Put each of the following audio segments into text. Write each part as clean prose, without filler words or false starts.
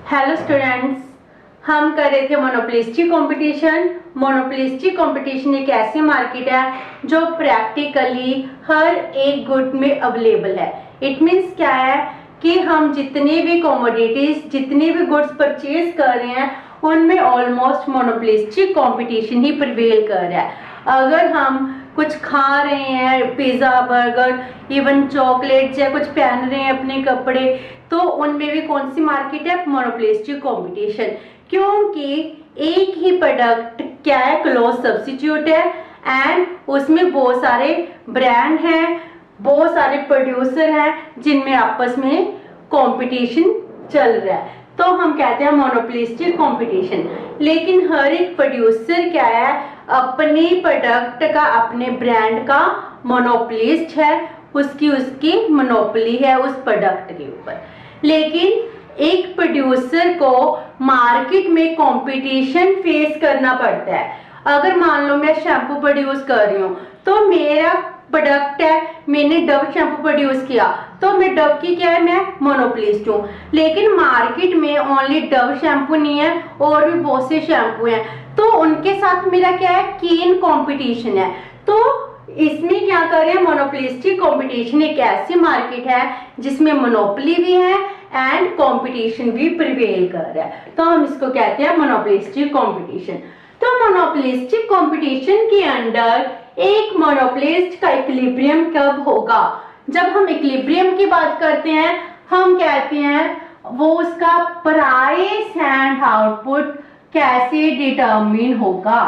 Hello students, हम कर रहे थे मोनोपोलिस्टिक कंपटीशन। मोनोपोलिस्टिक कंपटीशन एक ऐसी मार्केट है जो प्रैक्टिकली हर एक गुड में अवेलेबल है। इट मीन्स क्या है कि हम जितने भी कमोडिटीज, जितने भी गुड्स परचेज कर रहे हैं उनमें ऑलमोस्ट मोनोपोलिस्टिक कंपटीशन ही प्रिवेल कर रहा है। अगर हम कुछ खा रहे हैं, पिज्जा, बर्गर, इवन चॉकलेट्स या कुछ पहन रहे हैं अपने कपड़े, तो उनमें भी कौन सी मार्केट है? Monopolistic competition. क्योंकि एक ही प्रोडक्ट क्या है? क्लोज सब्स्टिट्यूट है एंड उसमें बहुत सारे ब्रांड हैं, बहुत सारे प्रोड्यूसर हैं जिनमें आपस में कंपटीशन चल रहा है, तो हम कहते हैं मोनोपोलिस्टिक कंपटीशन। लेकिन हर एक प्रोड्यूसर क्या है? अपने प्रोडक्ट का, अपने ब्रांड का मोनोपोलिस्ट है, उसकी मोनोपोली है उस प्रोडक्ट के ऊपर। लेकिन एक प्रोड्यूसर को मार्केट में कंपटीशन फेस करना पड़ता है। अगर मान लो मैं शैम्पू प्रोड्यूस कर रही हूँ, तो मेरा प्रोडक्ट है, मैंने डव शैम्पू प्रोड्यूस किया, तो मैं डव की क्या है? मैं मोनोपोलिस्ट हूँ। लेकिन मार्केट में ओनली डव शैम्पू नहीं है, और भी बहुत से शैम्पू हैं, तो उनके साथ मेरा क्या है? कीन कंपटीशन है। तो इसमें क्या कर रहे हैं? मोनोपोलिस्टिक कंपटीशन एक ऐसी मार्केट है जिसमें मोनोपोली भी है एंड कंपटीशन भी प्रिवेल कर रहा है, तो हम इसको कहते हैं मोनोपोलिस्टिक कंपटीशन। तो मोनोपोलिस्टिक कंपटीशन के अंडर एक मोनोपोलिस्ट का इक्विलिब्रियम कब होगा? जब हम इक्विलिब्रियम की बात करते हैं, हम कहते हैं वो उसका प्राइस एंड आउटपुट कैसे डिटरमिन होगा।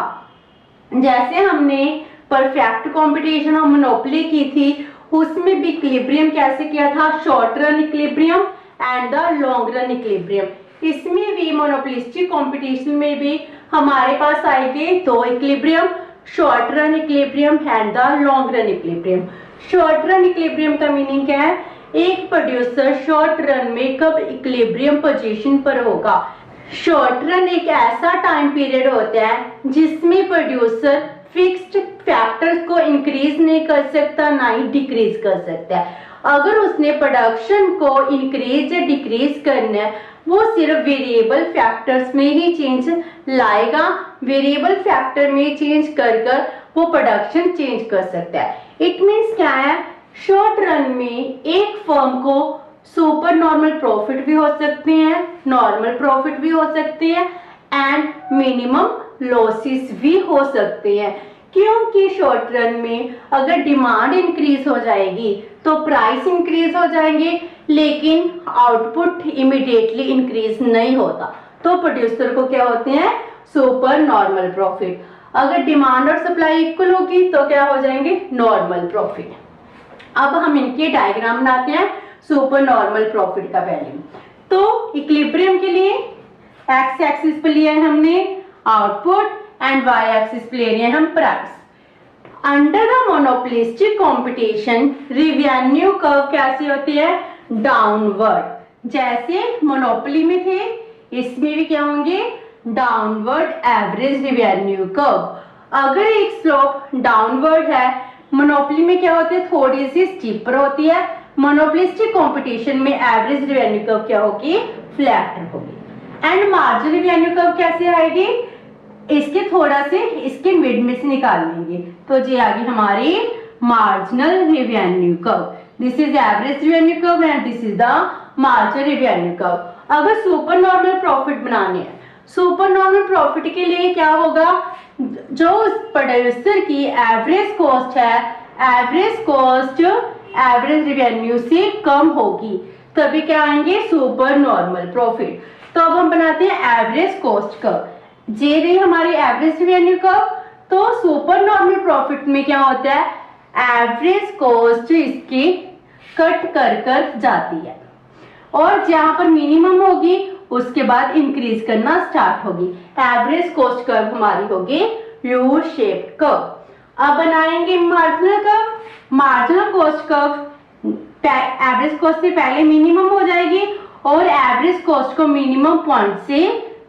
जैसे हमने परफेक्ट कंपटीशन और मोनोपोली की थी, उसमें भी इक्विलिब्रियम कैसे किया था? Short run equilibrium and the long run equilibrium. इसमें भी मोनोपोलिस्टिक कंपटीशन में भी हमारे पास आएंगे दो equilibrium, short run equilibrium and the long run equilibrium. Short run equilibrium का मीनिंग क्या है? एक प्रोड्यूसर शॉर्ट रन में कब इक्विलिब्रियम पोजीशन पर होगा। शॉर्ट रन एक ऐसा टाइम पीरियड होता है जिसमें प्रोड्यूसर फिक्स्ड फैक्टर्स को इंक्रीज नहीं कर सकता, ना ही डिक्रीज कर सकता है। अगर उसने प्रोडक्शन को इंक्रीज या डिक्रीज करना है, वो सिर्फ वेरिएबल फैक्टर्स में ही चेंज लाएगा। वेरिएबल फैक्टर में चेंज कर वो प्रोडक्शन चेंज कर सकता है। इट मीन्स क्या है? शॉर्ट रन में एक फर्म को सुपर नॉर्मल प्रॉफिट भी हो सकते हैं, नॉर्मल प्रॉफिट भी हो सकते हैं एंड मिनिमम लॉसेस भी हो सकते हैं। क्योंकि शॉर्ट रन में अगर डिमांड इंक्रीज हो जाएगी तो प्राइस इंक्रीज हो जाएंगे, लेकिन आउटपुट इमीडिएटली इंक्रीज नहीं होता, तो प्रोड्यूसर को क्या होते हैं? Super normal profit. अगर डिमांड और सप्लाई इक्वल होगी तो क्या हो जाएंगे? Normal profit. अब हम इनके डायग्राम बनाते हैं सुपर नॉर्मल प्रॉफिट का पहले। तो इक्विलिब्रियम के लिए एक्स एक्सिस पे लिया है हमने आउटपुट एंड वाई एक्सिस पे ले रहे हैं हम price. Under the monopolistic competition revenue curve कैसी होती है? डाउनवर्ड। जैसे मोनोपोली में थे, इसमें भी क्या होंगे? Downward average revenue curve. अगर एक स्लोप डाउनवर्ड है, मोनोपोली में क्या होती है? थोड़ी सी स्टीपर होती है। मोनोपोलिस्टिक कंपटीशन में एवरेज रेवेन्यू कर्व क्या होगी? फ्लैटर होगी। एंड मार्जिनल रेवेन्यू कर्व कैसे आएगी? इसके थोड़ा से इसके मिड में से निकाल लेंगे, तो ये आ गई हमारी marginal revenue curve. This is average revenue curve and this is the marginal revenue curve. अगर सुपर नॉर्मल प्रॉफिट बनाने हैं, सुपर नॉर्मल प्रॉफिट के लिए क्या होगा? जो प्रोड्यूसर की एवरेज कॉस्ट है, एवरेज कॉस्ट एवरेज रेवेन्यू से कम होगी, तभी क्या आएंगे? Super normal profit. तो अब हम बनाते हैं एवरेज कॉस्ट कर्व। जे रही हमारी एवरेज रेवेन्यू कर्व। तो सुपर नॉर्मल प्रॉफिट में क्या होता है? एवरेज कॉस्ट इसकी कट कर जाती है, और जहां पर मिनिमम होगी उसके बाद इंक्रीज करना स्टार्ट होगी। एवरेज कॉस्ट कर्व हमारी होगी यू शेप्ड कर्व। अब बनाएंगे marginal curve. Marginal cost curve average cost से पहले मिनिमम हो जाएगी और एवरेज कॉस्ट को मिनिमम पॉइंट से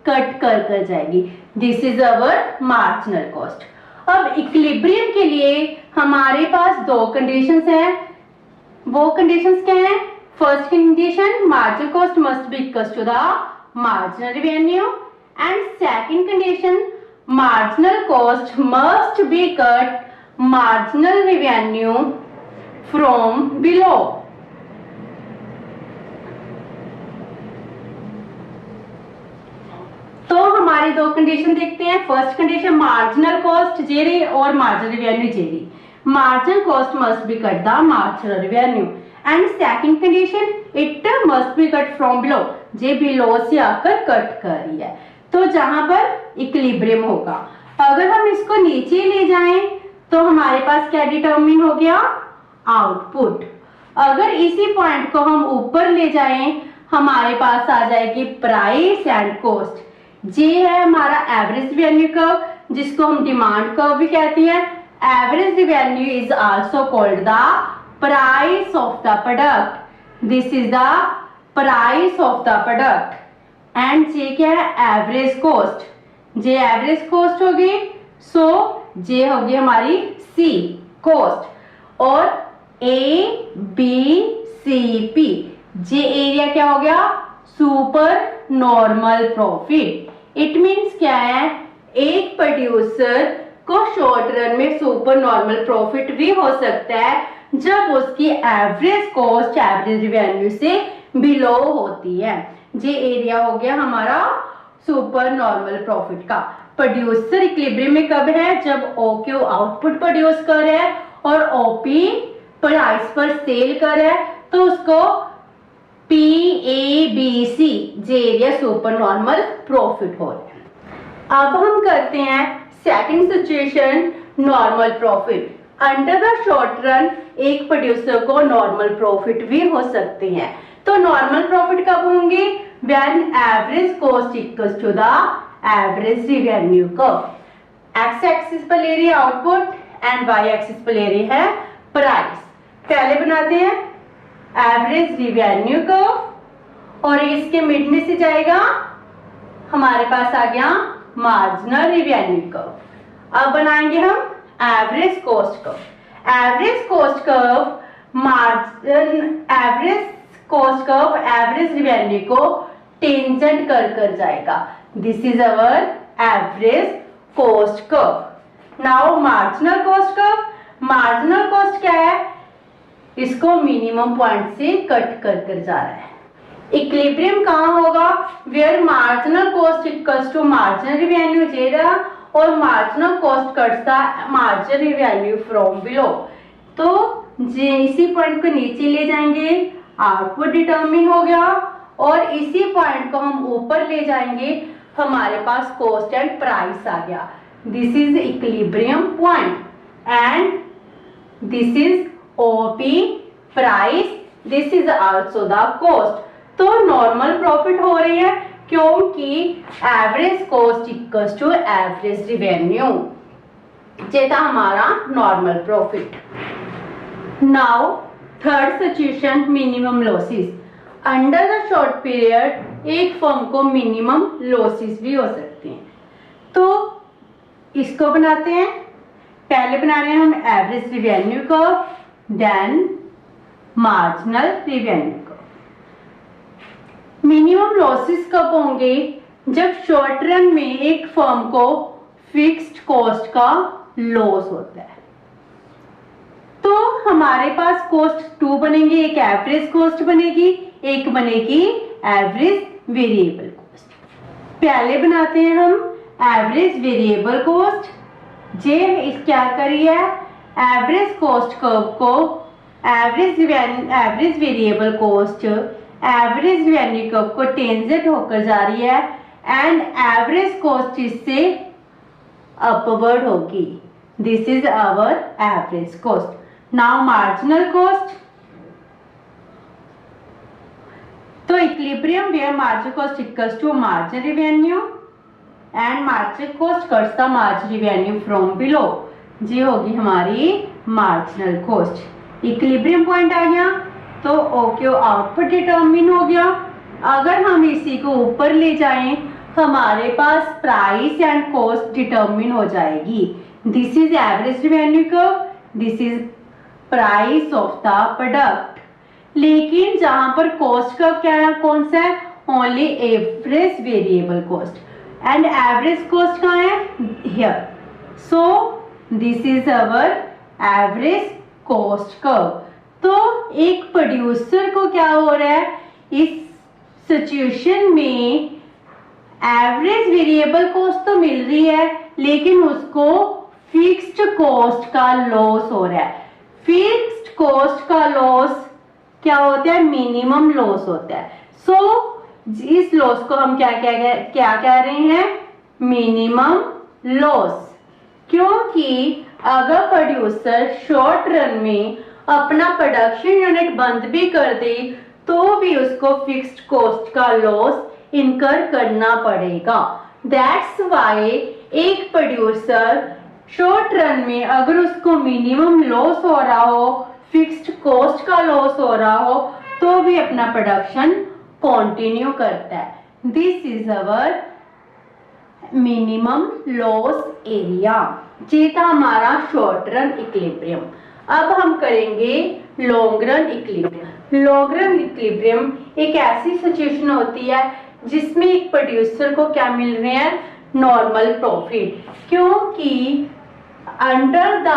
कट कर जाएगी। This is our marginal cost. अब इक्विलिब्रियम के लिए हमारे पास दो कंडीशंस हैं। वो कंडीशंस क्या हैं? First condition, marginal cost must be equal to the marginal revenue, and second condition, marginal cost must be cut marginal revenue from below. तो हमारी दो कंडीशन देखते हैं। फर्स्ट कंडीशन, मार्जिनल कॉस्ट जेरी और मार्जिनल रिवेन्यू जेरी। Marginal cost must be cut the marginal revenue and second condition, it must be cut from below, जे below से आकर कट कर रही है। तो जहां पर इक्विलिब्रियम होगा, अगर हम इसको नीचे ले जाएं तो हमारे पास क्या डिटरमिन हो गया, आउटपुट। अगर इसी पॉइंट को हम ऊपर ले जाएं, हमारे पास आ जाएगी प्राइस एंड कॉस्ट। जे है हमारा एवरेज रिवेन्यू कर्व, जिसको हम डिमांड कर्व भी कहते हैं। Average revenue is also called the price of the product. This is the price of the product. And जे क्या है, एवरेज कॉस्ट। जे एवरेज कॉस्ट होगी, सो जे होगी हमारी सी कॉस्ट। और ए बी सी पी, जे एरिया क्या हो गया, super normal profit. It means क्या है, एक प्रोड्यूसर को शॉर्ट रन में सुपर नॉर्मल प्रॉफिट भी हो सकता है जब उसकी एवरेज कॉस्ट एवरेज रिवेन्यू से बिलो होती है। जे एरिया हो गया हमारा सुपर नॉर्मल प्रॉफिट का। प्रोड्यूसर इक्विलिब्रियम में कब है, जब ओक्यू आउटपुट प्रोड्यूस कर रहा है और ओपी प्राइस पर सेल कर रहा है, तो उसको PABC जे एरिया सुपर नॉर्मल प्रॉफिट हो रहा है। अब हम करते हैं second situation, normal profit. Under the short run एक प्रोड्यूसर को नॉर्मल प्रॉफिट भी हो सकते हैं। तो नॉर्मल प्रॉफिट कब होंगे, when average cost equals to the average revenue curve. X axis पर ले रही है आउटपुट एंड वाई एक्सिस पर ले रही है प्राइस। पहले बनाते हैं एवरेज रिवेन्यू कर्व और इसके मिड में से जाएगा, हमारे पास आ गया मार्जिनल रिवेन्यू कर्व। अब बनाएंगे हम average cost curve. Average cost curve average cost curve average revenue को टेंजेंट कर जाएगा। This is our average cost curve. Now marginal cost curve, marginal cost क्या है, इसको मिनिमम पॉइंट से कट कर जा रहा है। इक्विलिब्रियम कहाँ होगा, where marginal cost equals to marginal revenue जेरा और marginal cost cuts the marginal revenue from below. तो इसी पॉइंट को नीचे ले जाएंगे, आउटपुट डिटरमिन हो गया, और इसी पॉइंट को हम ऊपर ले जाएंगे, हमारे पास कॉस्ट एंड प्राइस आ गया। This is equilibrium point and this is OP price, this is also the cost. तो नॉर्मल प्रॉफिट हो रही है क्योंकि average cost equals to average revenue, ये था हमारा normal profit. Now third situation, minimum losses. Under the short period एक firm को मिनिमम लॉसेस भी हो सकते हैं। तो इसको बनाते हैं, पहले बना रहे हैं हम average revenue curve, then marginal revenue curve. Minimum losses कब होंगे, जब शॉर्ट रन में एक फर्म को फिक्स्ड कॉस्ट का लॉस होता है। तो हमारे पास कॉस्ट टू बनेंगे, एक एवरेज कॉस्ट बनेगी, एक बनेगी एवरेज वेरिएबल कॉस्ट। पहले बनाते हैं हम एवरेज वेरिएबल कॉस्ट। जे इस क्या करी है, एवरेज कॉस्ट कर्व को average variable cost average revenue curve को टेंजेंट होकर जा रही है एंड एवरेज कॉस्ट इससे अपवर्ड होगी। This is our average cost. Now marginal cost, तो equilibrium where marginal cost equals to marginal revenue and marginal cost cuts the marginal revenue from below, ये होगी हमारी मार्जिनल कॉस्ट। इक्विलिब्रियम पॉइंट आ गया तो OQ output determine हो गया। अगर हम इसी को ऊपर ले जाएं, हमारे पास प्राइस एंड कॉस्ट डिटरमिन हो जाएगी। This is average revenue curve, this is price of the product. लेकिन जहां पर कॉस्ट कर्व क्या है, कौन सा है, only average variable cost, and average cost कहाँ है? Here. So this is our average cost curve. तो एक प्रोड्यूसर को क्या हो रहा है इस सिचुएशन में, एवरेज वेरिएबल कॉस्ट तो मिल रही है लेकिन उसको फिक्स्ड कॉस्ट का लॉस हो रहा है। फिक्स्ड कॉस्ट का लॉस क्या होता है? मिनिमम लॉस होता है। सो इस लॉस को हम क्या कह रहे हैं? Minimum loss. क्योंकि अगर प्रोड्यूसर शॉर्ट रन में अपना प्रोडक्शन यूनिट बंद भी कर दे तो भी उसको फिक्स्ड कॉस्ट का लॉस इनकर करना पड़ेगा। दैट्स वाई एक प्रोड्यूसर शॉर्ट रन में अगर उसको मिनिमम लॉस हो रहा हो, फिक्स्ड कॉस्ट का लॉस हो रहा हो, तो भी अपना प्रोडक्शन कंटिन्यू करता है। This is our minimum loss area. ये था हमारा शॉर्ट रन इक्विलिब्रियम। अब हम करेंगे long run equilibrium. Long run equilibrium एक ऐसी सिचुएशन होती है जिसमें एक प्रोड्यूसर को क्या मिल रहे हैं? Normal profit. क्योंकि अंडर द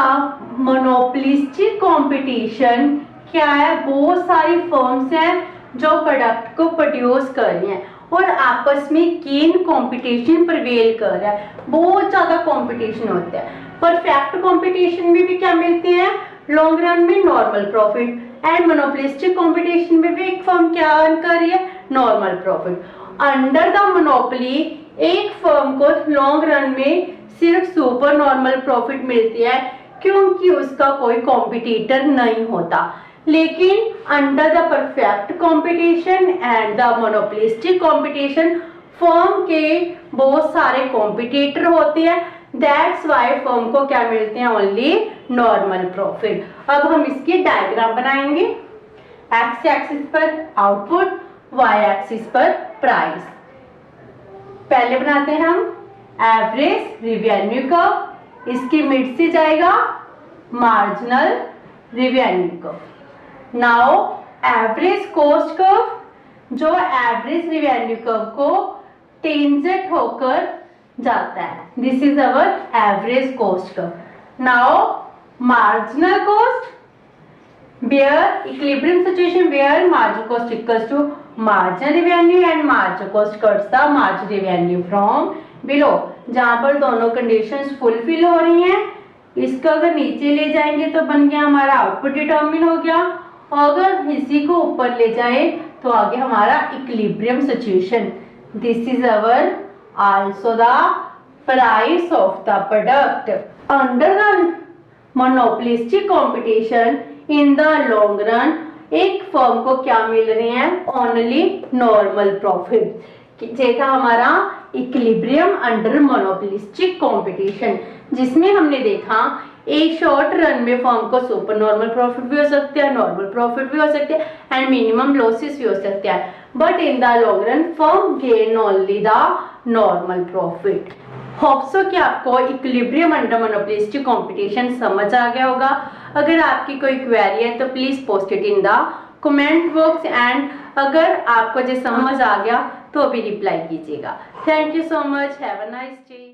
मोनोपोलिस्टिक कंपटीशन क्या है? बहुत सारी फर्म्स हैं जो प्रोडक्ट को प्रोड्यूस कर रही हैं और आपस में कीन कंपटीशन प्रिवेल कर रहा है। बहुत ज्यादा कंपटीशन होता है। परफेक्ट कंपटीशन में भी क्या मिलते हैं? लॉन्ग रन में normal profit, and monopolistic competition में भी एक फर्म क्या अर्न कर रही है? Normal profit. Under the monopoly एक फर्म को लॉन्ग रन में सिर्फ सुपर नॉर्मल प्रॉफिट मिलती है क्योंकि उसका कोई कॉम्पिटिटर नहीं होता। लेकिन under the perfect competition and the monopolistic competition firm के बहुत सारे कॉम्पिटिटर होते हैं। दैट्स वाई फर्म को क्या मिलते हैं? Only normal profit. अब हम इसकी डायग्राम बनाएंगे। एक्स एक्सिस पर आउटपुट, वाई एक्सिस पर प्राइस। पहले बनाते हैं हम एवरेज रेवेन्यू कर्व। इसकी मिड से जाएगा marginal revenue curve. Now average cost curve जो एवरेज रेवेन्यू कर्व को टेंजेंट होकर जाता है। This is our average cost curve. Now marginal cost where equilibrium situation where marginal cost equals to marginal revenue and marginal cost cuts the marginal revenue from below। जहां पर दोनों conditions fulfil हो रही हैं, इसको अगर नीचे ले जाएंगे तो बन गया हमारा आउटपुट डिटरमिन हो गया, और अगर इसी को ऊपर ले जाए तो आगे हमारा equilibrium situation. This is our also the price of the product under the monopolistic competition. In the long run एक फर्म को क्या मिल रहे हैं? Only normal profit. ये था हमारा इक्विलिब्रियम अंडर मोनोपोलिस्टिक कंपटीशन, जिसमें हमने देखा एक शॉर्ट रन में फर्म को सुपर नॉर्मल प्रॉफिट भी हो सकते हैं, नॉर्मल प्रॉफिट भी हो सकते हैं एंड मिनिमम लॉसेस भी हो सकते हैं, but in the long run firm gain only the normal profit. Hope so कि आपको इक्विलिब्रियम अंडर मोनोपोलिस्टिक कंपटीशन समझ आ गया होगा। अगर आपकी कोई क्वेरी है तो please post it in the comment box, and अगर आपको जो समझ आ गया तो भी रिप्लाई कीजिएगा। Thank you so much. Have a nice day.